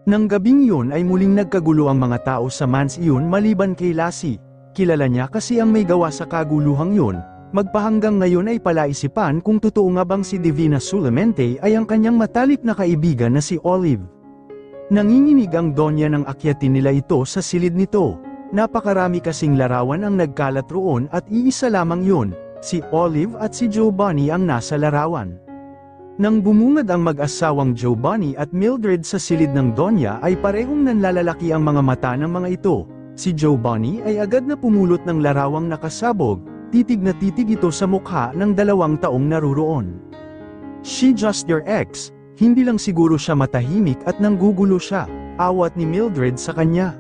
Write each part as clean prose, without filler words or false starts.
Nang gabing yun ay muling nagkagulo ang mga tao sa mansion maliban kay Lassie. Kilala niya kasi ang may gawa sa kaguluhang yun. Magpahanggang ngayon ay palaisipan kung totoo nga bang si Divina Sulemente ay ang kanyang matalik na kaibigan na si Olive. Nanginginig ang Donya nang akyatin nila ito sa silid nito. Napakarami kasing larawan ang nagkalat roon at iisa lamang yun, si Olive at si Giovanni ang nasa larawan. Nang bumungad ang mag-asawang Giovanni at Mildred sa silid ng Donya ay parehong nanlalalaki ang mga mata ng mga ito. Si Giovanni ay agad na pumulot ng larawang nakasabog, titig na titig ito sa mukha ng 2 taong naruroon. "She just your ex," hindi lang siguro siya matahimik at nanggugulo siya, awat ni Mildred sa kanya.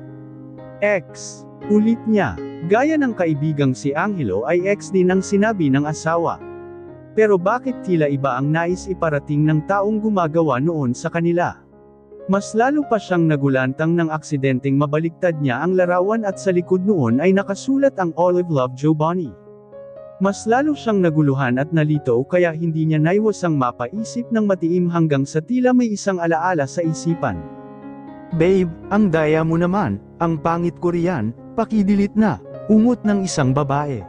"Ex," ulit niya, gaya ng kaibigang si Angelo ay ex din ang sinabi ng asawa. Pero bakit tila iba ang nais iparating ng taong gumagawa noon sa kanila? Mas lalo pa siyang nagulantang nang aksidenteng mabaliktad niya ang larawan at sa likod noon ay nakasulat ang Olive Love Giovanni. Mas lalo siyang naguluhan at nalito kaya hindi niya naiwasang mapaisip ng matiim hanggang sa tila may isang alaala sa isipan. "Babe, ang daya mo naman, ang pangit ko riyan, pakidilit na," ungot ng isang babae.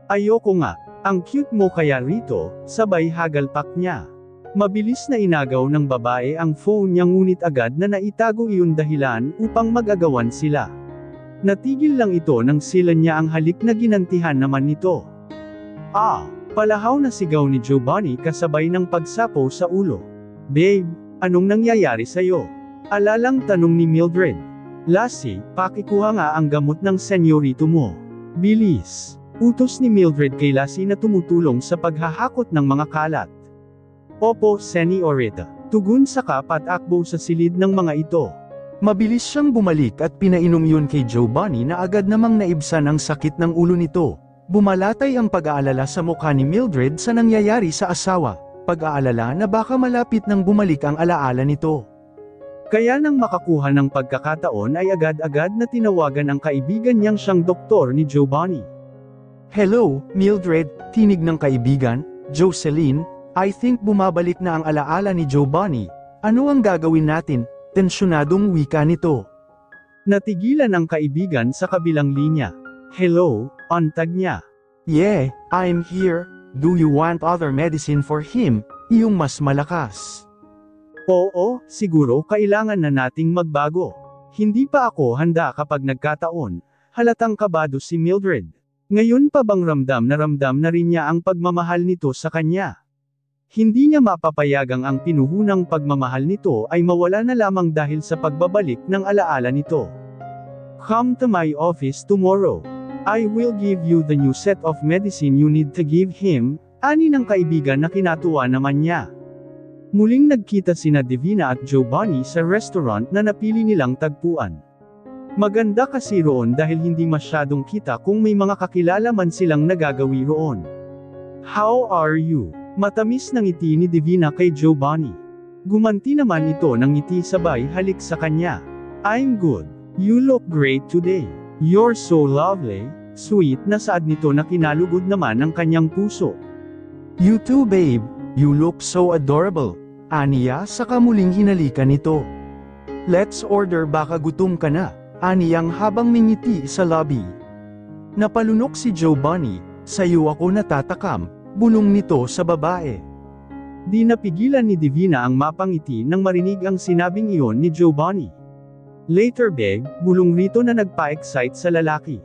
"Ayoko nga, ang cute mo kaya rito," sabay hagalpak niya. Mabilis na inagaw ng babae ang phone niya ngunit agad na naitago iyon dahilan upang mag-agawan sila. Natigil lang ito nang silan niya ang halik na ginantihan naman nito. "Ah!" Palahaw na sigaw ni Giovanni kasabay ng pagsapo sa ulo. "Babe, anong nangyayari sa'yo?" Alalang tanong ni Mildred. "Lassie, pakikuha nga ang gamot ng senyorito mo. Bilis!" Utos ni Mildred kay Lassie na tumutulong sa paghahakot ng mga kalat. "Opo, Senyorita," tugon sa kapat-akbo sa silid ng mga ito. Mabilis siyang bumalik at pinainom yun kay Giovanni na agad namang naibsan ang sakit ng ulo nito. Bumalatay ang pag-aalala sa mukha ni Mildred sa nangyayari sa asawa, pag-aalala na baka malapit nang bumalik ang alaala nito. Kaya nang makakuha ng pagkakataon ay agad-agad na tinawagan ang kaibigan niyang siyang doktor ni Giovanni. "Hello, Mildred," tinig ng kaibigan, "Jocelyn, I think bumabalik na ang alaala ni Giovanni. Ano ang gagawin natin?" Tensyonadong wika nito. Natigilan ang kaibigan sa kabilang linya. "Hello," antag niya. "Yeah, I'm here. Do you want other medicine for him, iyong mas malakas?" "Oo, siguro kailangan na nating magbago. Hindi pa ako handa kapag nagkataon." Halatang kabado si Mildred. Ngayon pa bang ramdam na rin niya ang pagmamahal nito sa kanya? Hindi niya mapapayagang ang pinuhunang pagmamahal nito ay mawala na lamang dahil sa pagbabalik ng alaala nito. "Come to my office tomorrow. I will give you the new set of medicine you need to give him," ani ng kaibigan na kinatuwa naman niya. Muling nagkita sina Divina at Giovanni sa restaurant na napili nilang tagpuan. Maganda kasi roon dahil hindi masyadong kita kung may mga kakilala man silang nagagawi roon. "How are you?" Matamis ng ngiti ni Divina kay Giovanni. Gumanti naman ito ng ngiti sabay halik sa kanya. "I'm good. You look great today. You're so lovely." Sweet na saad nito na kinalugod naman ang kanyang puso. "You too, babe. You look so adorable," aniya saka muling hinalikan nito. "Let's order, baka gutom ka na," aniyang habang mingiti sa lobby. Napalunok si Giovanni. "Sa'yo ako natatakam," bulong nito sa babae. Di napigilan ni Divina ang mapangiti nang marinig ang sinabing iyon ni Giovanni. "Later, babe," bulong rito na nagpa-excite sa lalaki.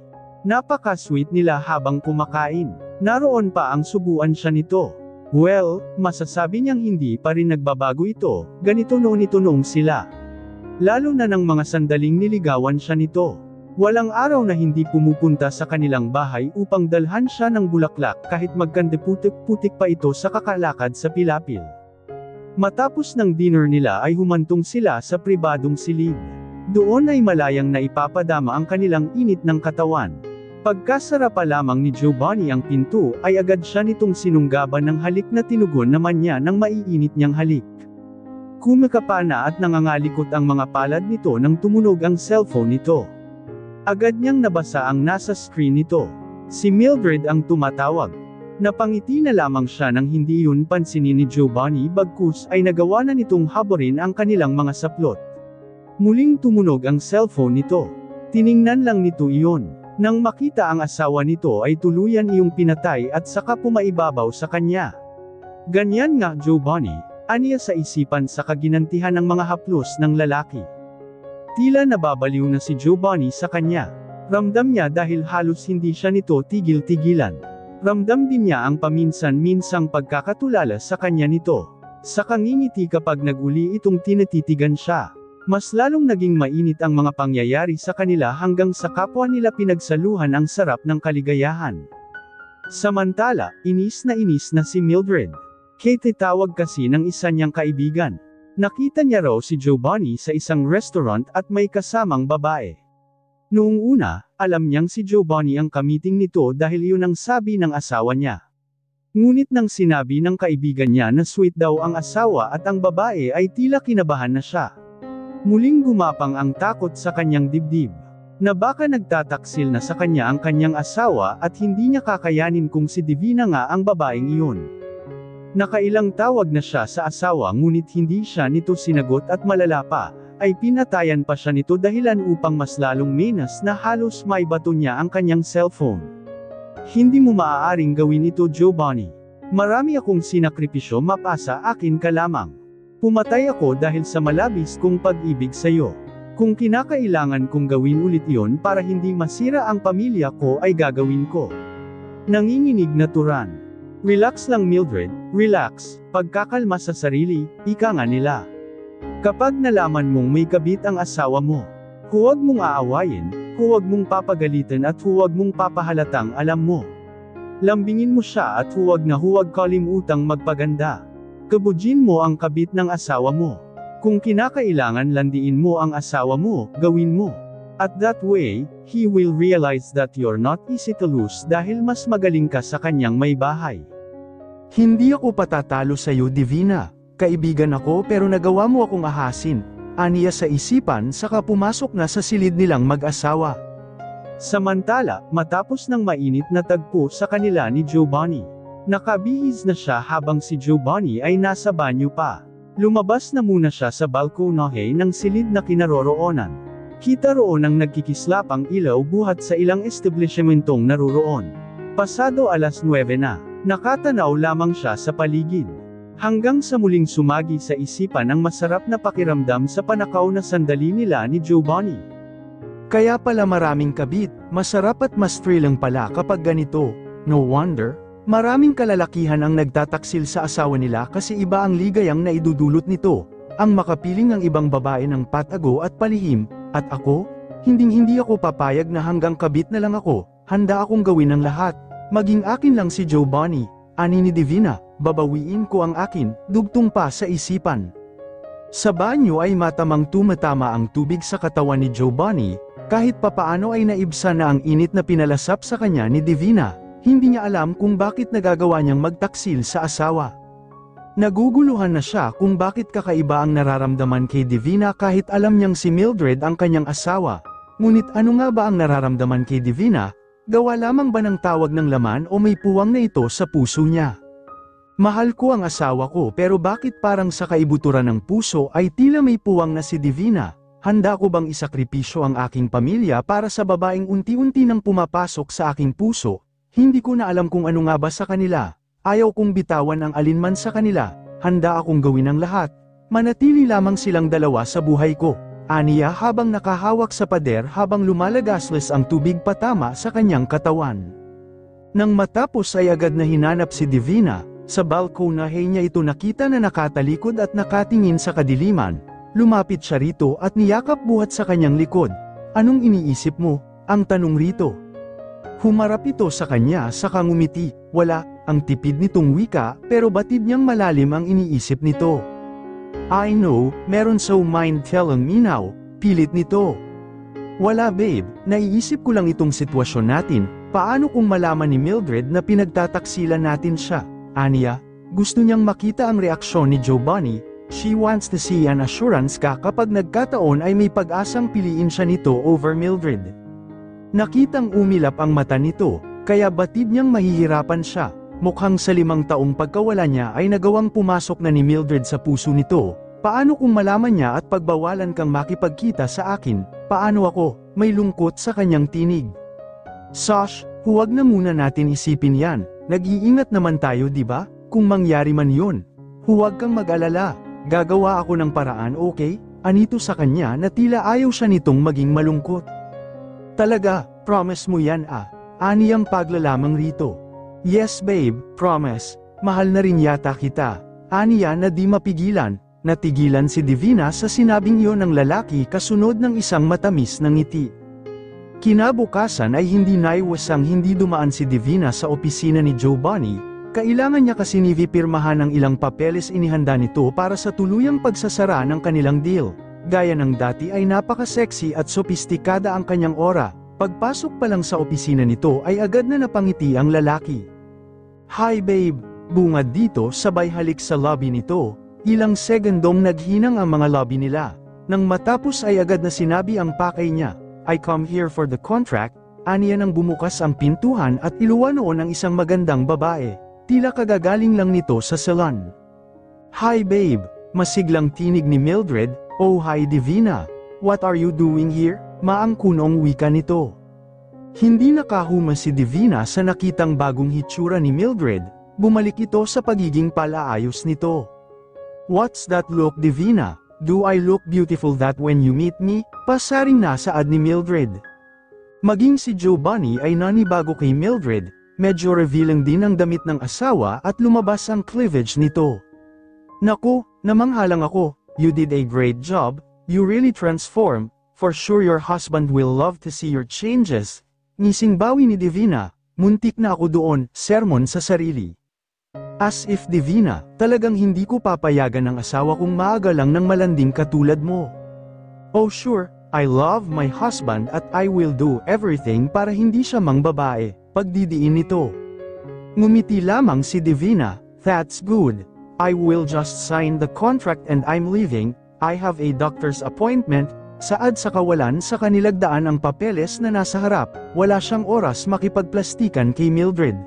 Napaka-sweet nila habang kumakain. Naroon pa ang subuan siya nito. Well, masasabi niyang hindi pa rin nagbabago ito, ganito noon sila. Lalo na ng mga sandaling niligawan siya nito. Walang araw na hindi pumupunta sa kanilang bahay upang dalhan siya ng bulaklak kahit magkandeputik-putik pa ito sa kakalakad sa pilapil. Matapos ng dinner nila ay humantong sila sa pribadong silid. Doon ay malayang naipapadama ang kanilang init ng katawan. Pagkasara pa lamang ni Giovanni ang pinto ay agad siya nitong sinunggaban ng halik na tinugon naman niya ng maiinit niyang halik. Kumakapa na at nangangalikot ang mga palad nito nang tumunog ang cellphone nito. Agad niyang nabasa ang nasa screen nito. Si Mildred ang tumatawag. Napangiti na lamang siya nang hindi yun pansinin ni Giovanni bagkus ay nagawa na nitong haborin ang kanilang mga saplot. Muling tumunog ang cellphone nito. Tiningnan lang nito iyon. Nang makita ang asawa nito ay tuluyan iyong pinatay at saka pumaibabaw sa kanya. Ganyan nga Giovanni, aniya sa isipan sa kaginantihan ng mga haplos ng lalaki. Tila nababaliw na si Giovanni sa kanya. Ramdam niya dahil halos hindi siya nito tigil-tigilan. Ramdam din niya ang paminsan-minsang pagkakatulala sa kanya nito. Sa kangingiti kapag nag-uli itong tinatitigan siya. Mas lalong naging mainit ang mga pangyayari sa kanila hanggang sa kapwa nila pinagsaluhan ang sarap ng kaligayahan. Samantala, inis na si Mildred. Kate tawag kasi ng isa niyang kaibigan. Nakita niya raw si Giovanni sa isang restaurant at may kasamang babae. Noong una, alam niyang si Giovanni ang kamiting nito dahil yun ang sabi ng asawa niya. Ngunit nang sinabi ng kaibigan niya na sweet daw ang asawa at ang babae ay tila kinabahan na siya. Muling gumapang ang takot sa kanyang dibdib. Na baka nagtataksil na sa kanya ang kanyang asawa at hindi niya kakayanin kung si Divina nga ang babaeng iyon. Nakailang tawag na siya sa asawa ngunit hindi siya nito sinagot at malala pa, ay pinatayan pa siya nito dahilan upang mas lalong menas na halos maibato niya ang kanyang cellphone. Hindi mo maaaring gawin ito Giovanni. Marami akong sinakripisyo mapasa akin ka lamang. Pumatay ako dahil sa malabis kong pag-ibig sa iyo. Kung kinakailangan kong gawin ulit iyon para hindi masira ang pamilya ko ay gagawin ko. Nanginginig na Turan. Relax lang Mildred, relax, pagkakalma sa sarili, ika nga nila. Kapag nalaman mong may kabit ang asawa mo, huwag mong aawayin, huwag mong papagalitan at huwag mong papahalatang alam mo. Lambingin mo siya at huwag kalimutang magpaganda. Kabudjin mo ang kabit ng asawa mo. Kung kinakailangan landiin mo ang asawa mo, gawin mo. At that way, he will realize that you're not easy to lose dahil mas magaling ka sa kanyang may bahay. Hindi ako patatalo sa iyo Divina. Kaibigan ako pero nagawa mo akong ahasin. Aniya sa isipan saka pumasok na sa silid nilang mag-asawa. Samantala, matapos ng mainit na tagpo sa kanila ni Giovanni. Nakabihis na siya habang si Giovanni ay nasa banyo pa. Lumabas na muna siya sa balkonahe ng silid na kinaroroonan. Kita roon ang nagkikislapang ilaw buhat sa ilang establishmentong naroroon. Pasado alas 9 na, nakatanaw lamang siya sa paligid. Hanggang sa muling sumagi sa isipan ang masarap na pakiramdam sa panakaw na sandali nila ni Giovanni. Kaya pala maraming kabit, masarap at mas thrilling pala kapag ganito, no wonder. Maraming kalalakihan ang nagtataksil sa asawa nila kasi iba ang ligayang naidudulot nito, ang makapiling ng ibang babae ng patago at palihim, at ako, hindi ako papayag na hanggang kabit na lang ako, handa akong gawin ang lahat, maging akin lang si Giovanni, ani ni Divina, babawiin ko ang akin, dugtong pa sa isipan. Sa banyo ay matamang tumatama ang tubig sa katawan ni Giovanni, kahit papaano ay naibsa na ang init na pinalasap sa kanya ni Divina. Hindi niya alam kung bakit nagagawa niyang magtaksil sa asawa. Naguguluhan na siya kung bakit kakaiba ang nararamdaman kay Divina kahit alam niyang si Mildred ang kanyang asawa. Ngunit ano nga ba ang nararamdaman kay Divina? Gawa lamang ba ng tawag ng laman o may puwang na ito sa puso niya? Mahal ko ang asawa ko pero bakit parang sa kaibuturan ng puso ay tila may puwang na si Divina? Handa ko bang isakripisyo ang aking pamilya para sa babaeng unti-unti nang pumapasok sa aking puso? Hindi ko na alam kung ano nga ba sa kanila. Ayaw kong bitawan ang alinman sa kanila. Handa akong gawin ang lahat. Manatili lamang silang dalawa sa buhay ko. Aniya habang nakahawak sa pader habang lumalagasles ang tubig patama sa kanyang katawan. Nang matapos ay agad na hinanap si Divina. Sa balkonahe niya ito nakita na nakatalikod at nakatingin sa kadiliman. Lumapit siya rito at niyakap buhat sa kanyang likod. Anong iniisip mo? Ang tanong rito. Humarap ito sa kanya saka ngumiti, wala, ang tipid nitong wika, pero batid niyang malalim ang iniisip nito. I know, meron so mind telling me now, pilit nito. Wala babe, naiisip ko lang itong sitwasyon natin, paano kung malaman ni Mildred na pinagtataksilan natin siya, aniya, gusto niyang makita ang reaksyon ni Giovanni, she wants to see an assurance ka kapag nagkataon ay may pag-asang piliin siya nito over Mildred. Nakitang umilap ang mata nito, kaya batid niyang mahihirapan siya, mukhang sa 5 taong pagkawala niya ay nagawang pumasok na ni Mildred sa puso nito, Paano kung malaman niya at pagbawalan kang makipagkita sa akin? Paano ako? May lungkot sa kanyang tinig. Sash, huwag na muna natin isipin yan. Nag-iingat naman tayo, di ba? Kung mangyari man yun. Huwag kang mag-alala. Gagawa ako ng paraan, okay? Anito sa kanya na tila ayaw siya nitong maging malungkot. Talaga, promise mo yan ah. Ani ang paglalamang rito. Yes babe, promise. Mahal na rin yata kita. Aniya na di mapigilan. Natigilan si Divina sa sinabing iyon ng lalaki kasunod ng isang matamis na ngiti. Kinabukasan ay hindi naiwasang hindi dumaan si Divina sa opisina ni Giovanni. Kailangan niya kasi nivipirmahan ng ilang papeles inihanda nito para sa tuluyang pagsasara ng kanilang deal. Gaya ng dati ay napaka-sexy at sopistikada ang kanyang aura. Pagpasok pa lang sa opisina nito ay agad na napangiti ang lalaki. Hi babe, bungad dito sabay halik sa lobby nito. Ilang segundong naghinang ang mga lobby nila. Nang matapos ay agad na sinabi ang pakay niya, I come here for the contract. Aniya nang bumukas ang pintuan at iluwa noon ang isang magandang babae. Tila kagagaling lang nito sa salon. Hi babe, masiglang tinig ni Mildred. Oh hi Divina, what are you doing here? Maangkunong wika nito. Hindi nakahuma si Divina sa nakitang bagong hitsura ni Mildred. Bumalik ito sa pagiging palaayos nito. What's that look Divina? Do I look beautiful that when you meet me? Pasaring nasaad ni Mildred. Maging si Giovanni ay nanibago kay Mildred. Medyo revealing din ang damit ng asawa at lumabas ang cleavage nito. Naku, namanghalang ako. You did a great job. You really transform. For sure your husband will love to see your changes. Ngising bawi ni Divina. Muntik na ako doon, sermon sa sarili. As if Divina, talagang hindi ko papayagan ng asawa kong maaga lang ng malanding katulad mo. Oh sure, I love my husband at I will do everything para hindi siya mangbabae, pagdidiin nito. Ngumiti lamang si Divina, that's good. I will just sign the contract and I'm leaving. I have a doctor's appointment. Saad sa kawalan sa kanilagdaan ang papeles na nasa harap, wala siyang oras makipagplastikan kay Mildred.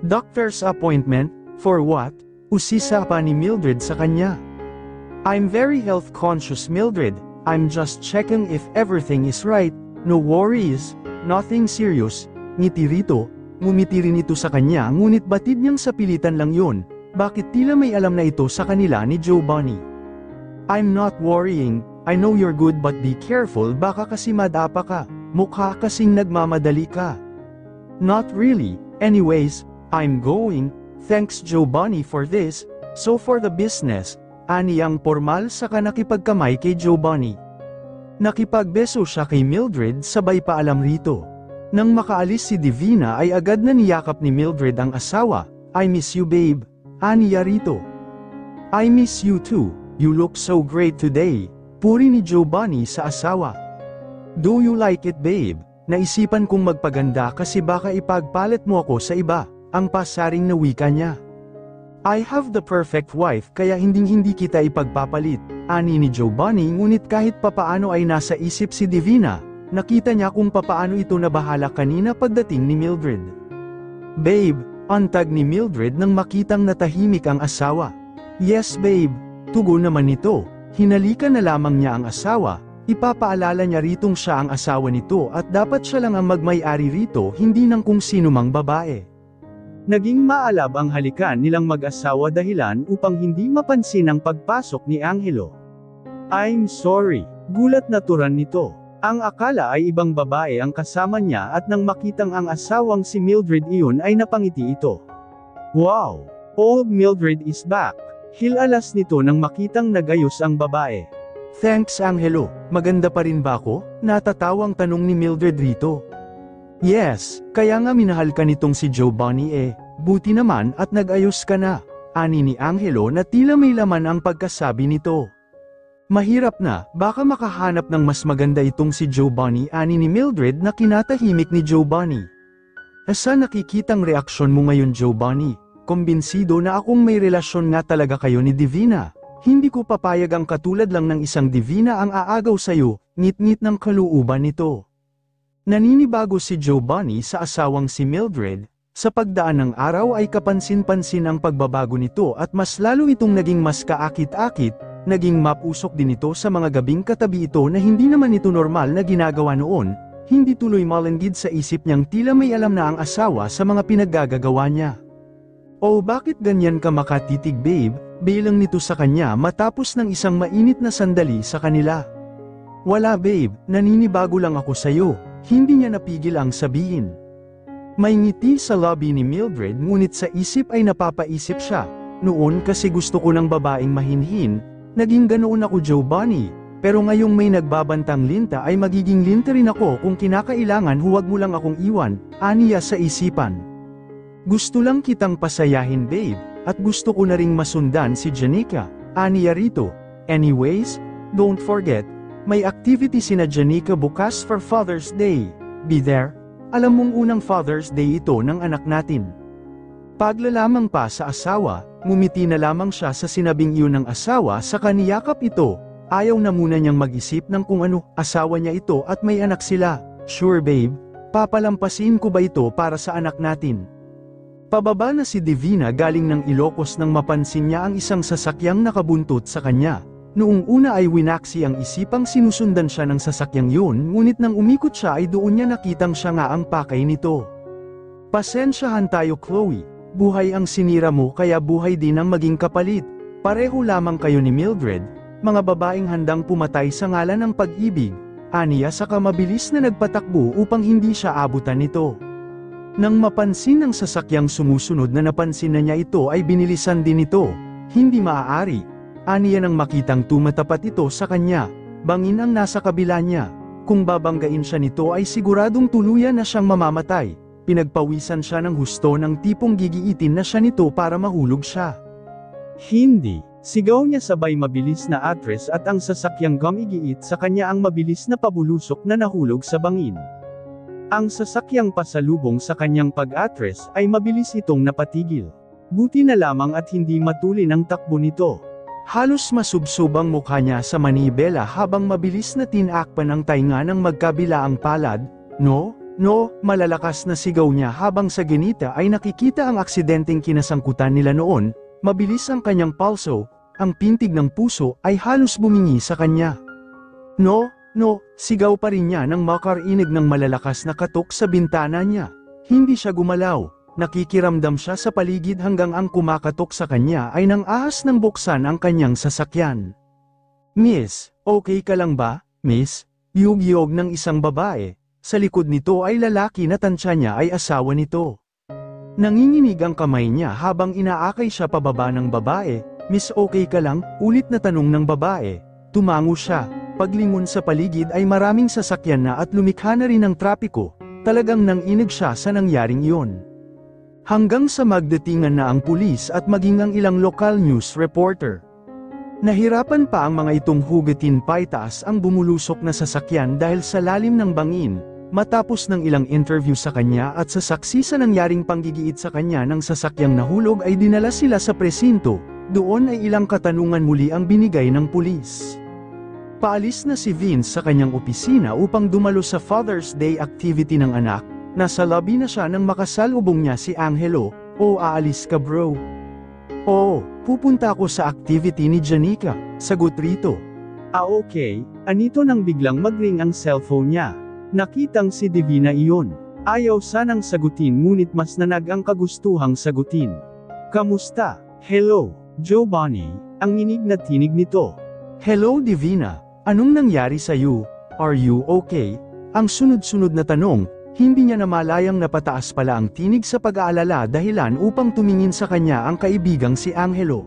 Doctor's appointment? For what? Usisa pa ni Mildred sa kanya. I'm very health conscious Mildred, I'm just checking if everything is right, no worries, nothing serious. Ngiti rito, ngumiti rin ito sa kanya ngunit batid niyang sa pilitan lang yun, bakit tila may alam na ito sa kanila ni Giovanni. I'm not worrying, I know you're good but be careful baka kasi madapa ka, mukha kasing nagmamadali ka. Not really, anyways, I'm going. Thanks Giovanni for this, so for the business, aniyang formal saka nakipagkamay kay Giovanni. Nakipagbeso siya kay Mildred sabay paalam rito. Nang makaalis si Divina ay agad na niyakap ni Mildred ang asawa, I miss you babe, aniya rito. I miss you too, you look so great today, puri ni Giovanni sa asawa. Do you like it babe? Naisipan kong magpaganda kasi baka ipagpalit mo ako sa iba. Ang pasaring na wika niya. I have the perfect wife kaya hindi kita ipagpapalit, ani ni Giovanni ngunit kahit papaano ay nasa isip si Divina, nakita niya kung papaano ito nabahala kanina pagdating ni Mildred. Babe, antag ni Mildred nang makitang natahimik ang asawa. Yes babe, tugon naman nito, hinalikan na lamang niya ang asawa, ipapaalala niya ritong siya ang asawa nito at dapat siya lang ang magmay-ari rito hindi ng kung sino mang babae. Naging maalab ang halikan nilang mag-asawa dahilan upang hindi mapansin ang pagpasok ni Angelo. I'm sorry, gulat na turan nito. Ang akala ay ibang babae ang kasama niya at nang makitang ang asawang si Mildred iyon ay napangiti ito. Wow! Old Mildred is back. Hilalas nito nang makitang nagayos ang babae. Thanks Angelo, maganda pa rin ba ako? Natatawang tanong ni Mildred rito. Yes, kaya nga minahal ka nitong si Giovanni buti naman at nag-ayos ka na, ani ni Angelo na tila may laman ang pagkasabi nito. Mahirap na, baka makahanap ng mas maganda itong si Giovanni ani ni Mildred na kinatahimik ni Giovanni. Asa nakikitang reaksyon mo ngayon Giovanni? Kumbinsido na akong may relasyon nga talaga kayo ni Divina. Hindi ko papayag ang katulad lang ng isang Divina ang aagaw sayo, ngit-ngit ng kaluuban nito. Naninibago si Giovanni sa asawang si Mildred, sa pagdaan ng araw ay kapansin-pansin ang pagbabago nito at mas lalo itong naging mas kaakit-akit, Naging mapusok din ito sa mga gabing katabi ito na hindi naman ito normal na ginagawa noon, hindi tuloy malanggid sa isip niyang tila may alam na ang asawa sa mga pinaggagawa niya. "Oh, bakit ganyan ka makatitig babe?" bilang nito sa kanya matapos ng isang mainit na sandali sa kanila. "Wala babe, naninibago lang ako sa'yo," hindi niya napigil ang sabihin. May ngiti sa lobby ni Mildred ngunit sa isip ay napapaisip siya, "Noon kasi gusto ko ng babaeng mahinhin, naging ganoon ako Giovanni, pero ngayong may nagbabantang linta ay magiging linta rin ako kung kinakailangan huwag mo lang akong iwan," aniya sa isipan. "Gusto lang kitang pasayahin babe, at gusto ko na ring masundan si Janica," aniya rito. "Anyways, don't forget, may activity sina Janica bukas for Father's Day. Be there. Alam mong unang Father's Day ito ng anak natin." Paglalamang pa sa asawa, ngumiti na lamang siya sa sinabing iyon ng asawa sa kaniyakap ito. Ayaw na muna niyang mag-isip ng kung ano, asawa niya ito at may anak sila. "Sure babe, papalampasin ko ba ito para sa anak natin?" Pababa na si Divina galing ng Ilocos nang mapansin niya ang isang sasakyang nakabuntot sa kanya. Noong una ay winaksi ang isipang sinusundan siya ng sasakyang yun, ngunit nang umikot siya ay doon niya nakitang siya nga ang pakay nito. "Pasensyahan tayo Chloe, buhay ang sinira mo kaya buhay din ang maging kapalit. Pareho lamang kayo ni Mildred, mga babaeng handang pumatay sa ngalan ng pag-ibig," aniya saka mabilis na nagpatakbo upang hindi siya abutan nito. Nang mapansin ng sasakyang sumusunod na napansin na niya ito ay binilisan din ito. "Hindi maaari," aniya nang makitang tumatapat ito sa kanya, bangin ang nasa kabila niya. Kung babanggain siya nito ay siguradong tuluyan na siyang mamamatay. Pinagpawisan siya ng husto ng tipong gigiitin na siya nito para mahulog siya. "Hindi!" sigaw niya sabay mabilis na atras at ang sasakyang gumigiit sa kanya ang mabilis na pabulusok na nahulog sa bangin. Ang sasakyang pasalubong sa kanyang pag-atras ay mabilis itong napatigil. Buti na lamang at hindi matulin ang takbo nito. Halos masubsob ang mukha niya sa manibela habang mabilis na tinakpan ang tainga ng magkabilaang palad. No, malalakas na sigaw niya habang sa ginita ay nakikita ang aksidenteng kinasangkutan nila noon. Mabilis ang kanyang pulso, ang pintig ng puso ay halos bumingi sa kanya. No, sigaw pa rin niya nang makarinig ng malalakas na katok sa bintana niya. Hindi siya gumalaw. Nakikiramdam siya sa paligid hanggang ang kumakatok sa kanya ay nang ahas ng buksan ang kanyang sasakyan. "Miss, okay ka lang ba, miss?" Yug-yog ng isang babae. Sa likod nito ay lalaki na tansya niya ay asawa nito. Nanginginig ang kamay niya habang inaakay siya pababa ng babae. "Miss, okay ka lang?" ulit na tanong ng babae. Tumango siya. Paglingon sa paligid ay maraming sasakyan na at lumikha na rin ng trapiko. Talagang nanginig siya sa nangyaring iyon. Hanggang sa magdatingan na ang pulis at maging ang ilang local news reporter. Nahirapan pa ang mga itong hugatin paitaas ang bumulusok na sasakyan dahil sa lalim ng bangin. Matapos ng ilang interview sa kanya at sa saksi sa nangyaring panggigiit sa kanya ng sasakyang nahulog ay dinala sila sa presinto. Doon ay ilang katanungan muli ang binigay ng pulis. Paalis na si Vince sa kanyang opisina upang dumalo sa Father's Day activity ng anak. Nasa lobby na siya nang makasalubong niya si Angelo. "O aalis ka bro?" "Oo, pupunta ako sa activity ni Janica," sagot rito. Okay, anito nang biglang mag-ring ang cellphone niya. Nakitang si Divina iyon. Ayaw sanang sagutin ngunit mas nanag ang kagustuhang sagutin. "Kamusta?" "Hello, Giovanni," ang nginig na tinig nito. "Hello Divina, anong nangyari sa'yo? Are you okay?" Ang sunod-sunod na tanong. Hindi niya namalayang napataas pala ang tinig sa pag-aalala dahilan upang tumingin sa kanya ang kaibigang si Angelo.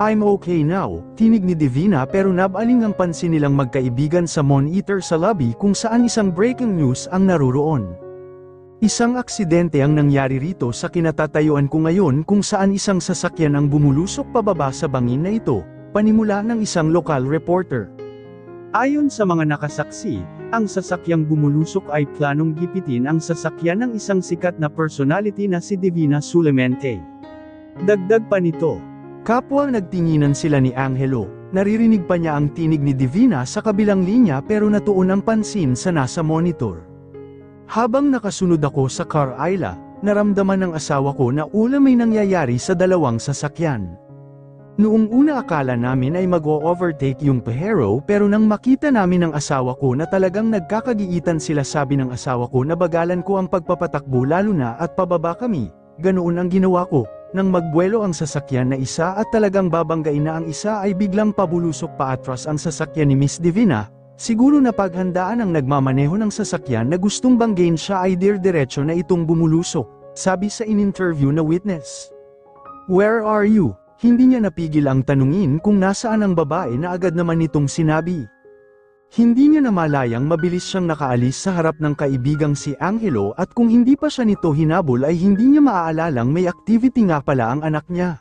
"I'm okay now," tinig ni Divina pero nabaling ang pansin nilang magkaibigan sa monitor sa lobby kung saan isang breaking news ang naruroon. Isang aksidente ang nangyari rito sa kinatatayuan ko ngayon kung saan isang sasakyan ang bumulusok pababa sa bangin na ito, panimula ng isang local reporter. Ayon sa mga nakasaksi, ang sasakyang bumulusok ay planong gipitin ang sasakyan ng isang sikat na personality na si Divina Sulemente. Dagdag pa nito, kapwa nagtinginan sila ni Angelo, naririnig pa niya ang tinig ni Divina sa kabilang linya pero natuon ang pansin sa nasa monitor. Habang nakasunod ako sa car aisle, naramdaman ng asawa ko na may nangyayari sa dalawang sasakyan. Noong una akala namin ay mag-o-overtake yung Pajero pero nang makita namin ng asawa ko na talagang nagkakagiitan sila sabi ng asawa ko na bagalan ko ang pagpapatakbo lalo na at pababa kami, ganoon ang ginawa ko, nang magbuwelo ang sasakyan na isa at talagang babanggain na ang isa ay biglang pabulusok paatras ang sasakyan ni Miss Divina, siguro na paghandaan ang nagmamaneho ng sasakyan na gustong banggain siya ay dir-diretso na itong bumulusok, sabi sa in-interview na witness. Where are you? Hindi niya napigil ang tanungin kung nasaan ang babae na agad naman nitong sinabi. Hindi niya namalayang mabilis siyang nakaalis sa harap ng kaibigang si Angelo at kung hindi pa siya nito hinabol ay hindi niya maaalalang may activity nga pala ang anak niya.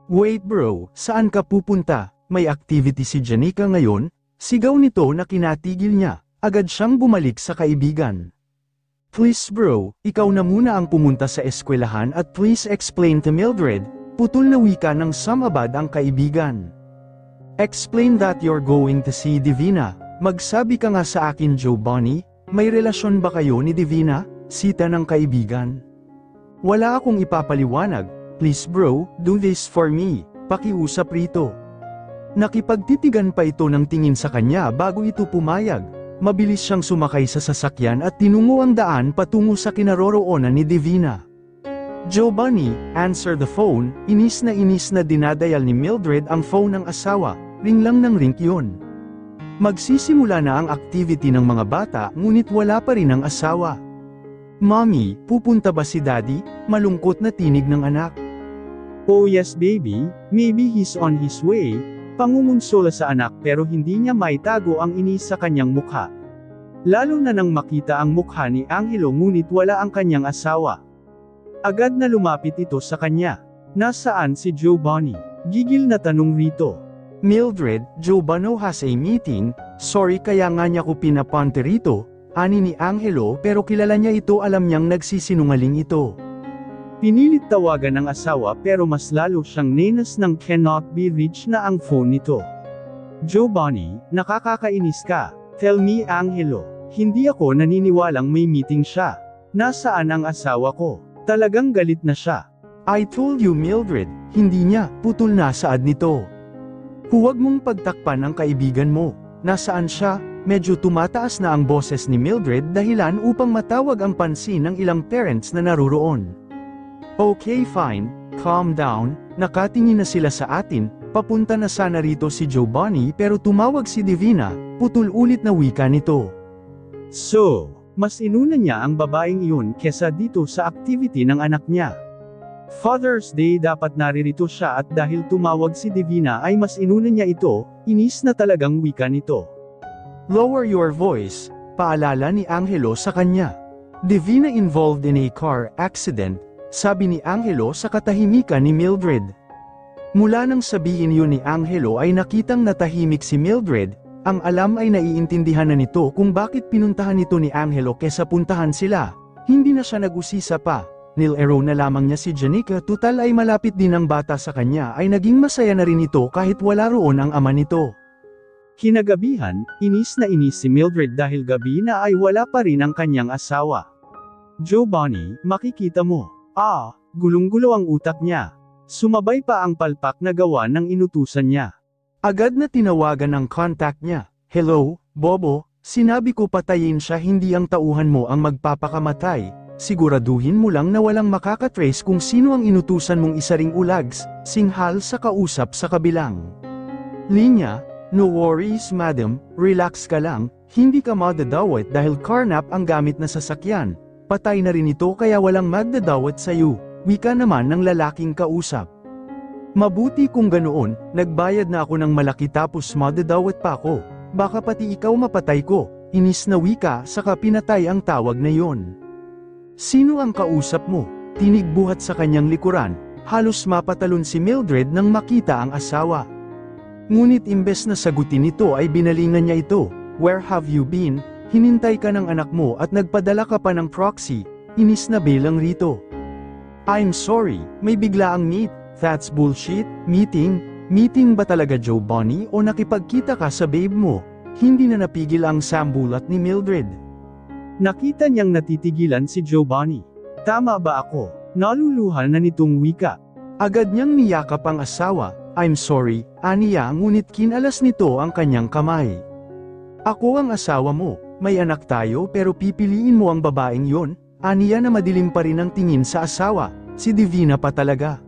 Wait bro, saan ka pupunta? May activity si Janica ngayon? Sigaw nito na kinatigil niya, agad siyang bumalik sa kaibigan. Please bro, ikaw na muna ang pumunta sa eskwelahan at please explain to Mildred. Putol na wika ng samabad ang kaibigan. Explain that you're going to see Divina. Magsabi ka nga sa akin Giovanni, may relasyon ba kayo ni Divina? Sita ng kaibigan. Wala akong ipapaliwanag, please bro, do this for me, pakiusap rito. Nakipagtitigan pa ito ng tingin sa kanya bago ito pumayag. Mabilis siyang sumakay sa sasakyan at tinungo ang daan patungo sa kinaroroonan ni Divina. Giovanni, answer the phone, inis na dinadayal ni Mildred ang phone ng asawa, ring lang ng ring yun. Magsisimula na ang activity ng mga bata ngunit wala pa rin ang asawa. Mommy, pupunta ba si Daddy? Malungkot na tinig ng anak. Oh yes baby, maybe he's on his way, pangungonsola sa anak pero hindi niya maitago ang inis sa kanyang mukha. Lalo na nang makita ang mukha ni Angelo ngunit wala ang kanyang asawa. Agad na lumapit ito sa kanya. Nasaan si Giovanni? Gigil na tanong rito. Mildred, Giovanni has a meeting, sorry kaya nga niya ko pinapunta rito, ani ni Angelo pero kilala niya ito alam niyang nagsisinungaling ito. Pinilit tawagan ng asawa pero mas lalo siyang nenas ng cannot be reached na ang phone nito. Giovanni, nakakakainis ka. Tell me Angelo, hindi ako naniniwalang may meeting siya. Nasaan ang asawa ko? Talagang galit na siya. I told you Mildred, hindi niya, putol na saad nito. Huwag mong pagtakpan ang kaibigan mo. Nasaan siya? Medyo tumataas na ang boses ni Mildred dahilan upang matawag ang pansin ng ilang parents na naruroon. Okay fine, calm down, nakatingin na sila sa atin, papunta na sana rito si Giovanni pero tumawag si Divina, putol ulit na wika nito. So, mas inuna niya ang babaeng iyon kesa dito sa activity ng anak niya. Father's Day dapat naririto siya at dahil tumawag si Divina ay mas inuna niya ito, inis na talagang wika nito. Lower your voice, paalala ni Angelo sa kanya. Divina involved in a car accident, sabi ni Angelo sa katahimikan ni Mildred. Mula nang sabihin yun ni Angelo ay nakitang natahimik si Mildred. Ang alam ay naiintindihan na nito kung bakit pinuntahan nito ni Angelo kesa puntahan sila. Hindi na siya nag-usisa pa. Nilero na lamang niya si Janica tutal ay malapit din ang bata sa kanya ay naging masaya na rin ito kahit wala roon ang ama nito. Kinagabihan, inis si Mildred dahil gabi na ay wala pa rin ang kanyang asawa. Giovanni, makikita mo. Gulong-gulo ang utak niya. Sumabay pa ang palpak na gawa ng inutusan niya. Agad na tinawagan ang contact niya. Hello, Bobo, sinabi ko patayin siya hindi ang tauhan mo ang magpapakamatay. Siguraduhin mo lang na walang makakatrace kung sino ang inutusan mong isaring ulags, singhal sa kausap sa kabilang linya. No worries madam, relax ka lang, hindi ka madadawat dahil carnap ang gamit na sasakyan. Patay na rin ito kaya walang magdadawat sa'yo, wika naman ng lalaking kausap. Mabuti kung ganoon, nagbayad na ako ng malaki tapos madadawat pa ako, baka pati ikaw mapatay ko, inis na wika saka pinatay ang tawag na yon. Sino ang kausap mo? Tinig buhat sa kanyang likuran, halos mapatalon si Mildred nang makita ang asawa. Ngunit imbes na sagutin ito ay binalingan niya ito, where have you been? Hinintay ka ng anak mo at nagpadala ka pa ng proxy, inis na bilang rito. I'm sorry, may biglaang meet. That's bullshit, meeting ba talaga Giovanni o nakipagkita ka sa babe mo? Hindi na napigil ang sambulat ni Mildred. Nakita niyang natitigilan si Giovanni. Tama ba ako? Naluluhan na nitong wika. Agad niyang niyakap ang asawa, I'm sorry, aniya ngunit kinalas nito ang kanyang kamay. Ako ang asawa mo, may anak tayo pero pipiliin mo ang babaeng yon, aniya na madilim pa rin ang tingin sa asawa, si Divina pa talaga.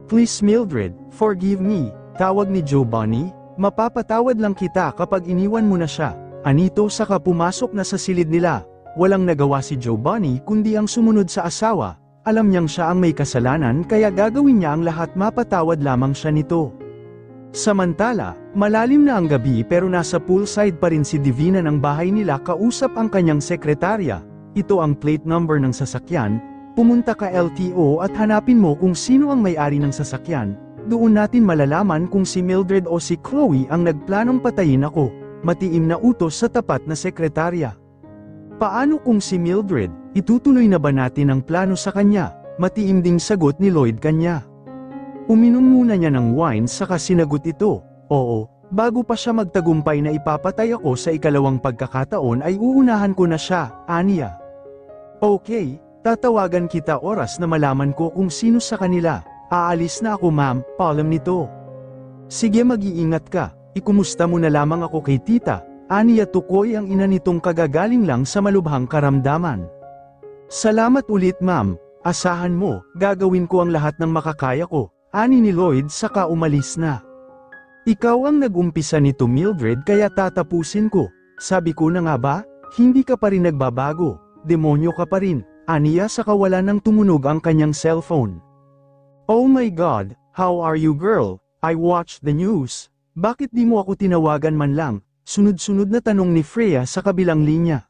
Please Mildred, forgive me, tawag ni Giovanni, mapapatawad lang kita kapag iniwan mo na siya, anito saka pumasok na sa silid nila, walang nagawa si Giovanni kundi ang sumunod sa asawa. Alam niyang siya ang may kasalanan kaya gagawin niya ang lahat mapatawad lamang siya nito. Samantala, malalim na ang gabi pero nasa poolside pa rin si Divina ng bahay nila kausap ang kanyang sekretarya. Ito ang plate number ng sasakyan, pumunta ka LTO at hanapin mo kung sino ang may-ari ng sasakyan. Doon natin malalaman kung si Mildred o si Chloe ang nagplanong patayin ako. Matiim na utos sa tapat na sekretarya. Paano kung si Mildred? Itutuloy na ba natin ang plano sa kanya? Matiim ding sagot ni Lloyd kanya. Uminom muna niya ng wine saka sinagot ito, oo, bago pa siya magtagumpay na ipapatay ako sa ikalawang pagkakataon ay uunahan ko na siya, aniya. Okay, tatawagan kita oras na malaman ko kung sino sa kanila, aalis na ako ma'am, paalam nito. Sige mag-iingat ka, ikumusta mo na lamang ako kay tita, aniya tukoy ang ina nitong kagagaling lang sa malubhang karamdaman. Salamat ulit ma'am, asahan mo, gagawin ko ang lahat ng makakaya ko, ani ni Lloyd saka umalis na. Ikaw ang nag-umpisa nito Mildred kaya tatapusin ko, sabi ko na nga ba, hindi ka pa rin nagbabago, demonyo ka pa rin, aniya saka wala nang tumunog ang kanyang cellphone. Oh my God, how are you girl, I watched the news, bakit di mo ako tinawagan man lang, sunod-sunod na tanong ni Freya sa kabilang linya.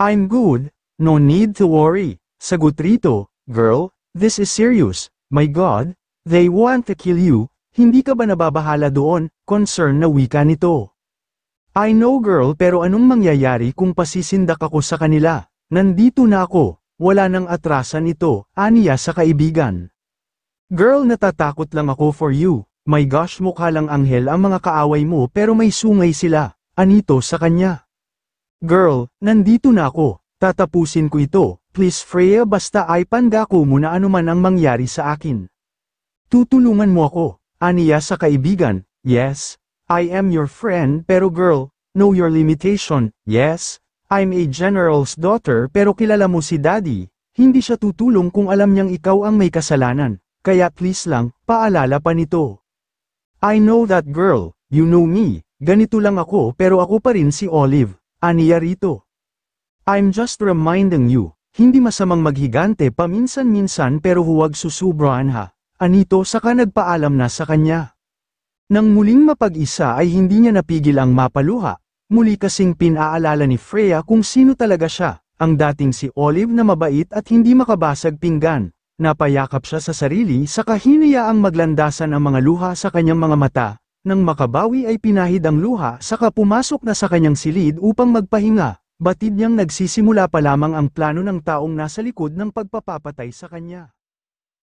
I'm good. No need to worry, sagot rito, girl, this is serious, my God, they want to kill you, hindi ka ba nababahala doon, concern na wika nito. I know girl pero anong mangyayari kung pasisindak ako sa kanila, nandito na ako, wala nang atrasan ito, aniya sa kaibigan. Girl natatakot lang ako for you, my gosh mukha lang anghel ang mga kaaway mo pero may sungay sila, anito sa kanya. Girl, nandito na ako. Tatapusin ko ito, please Freya basta ay pangako mo na anuman ang mangyari sa akin. Tutulungan mo ako, aniya sa kaibigan, yes, I am your friend pero girl, know your limitation, yes, I'm a general's daughter pero kilala mo si daddy, hindi siya tutulong kung alam niyang ikaw ang may kasalanan, kaya please lang, paalala pa nito. I know that girl, you know me, ganito lang ako pero ako pa rin si Olive, aniya rito. I'm just reminding you, hindi masamang maghigante paminsan-minsan pero huwag susubrahan ha, anito saka nagpaalam na sa kanya. Nang muling mapag-isa ay hindi niya napigil ang mapaluha, muli kasing pinaalala ni Freya kung sino talaga siya, ang dating si Olive na mabait at hindi makabasag pinggan, napayakap siya sa sarili saka hinayaang maglandasan ang mga luha sa kanyang mga mata, nang makabawi ay pinahid ang luha saka pumasok na sa kanyang silid upang magpahinga. Batid niyang nagsisimula pa lamang ang plano ng taong nasa likod ng pagpapapatay sa kanya.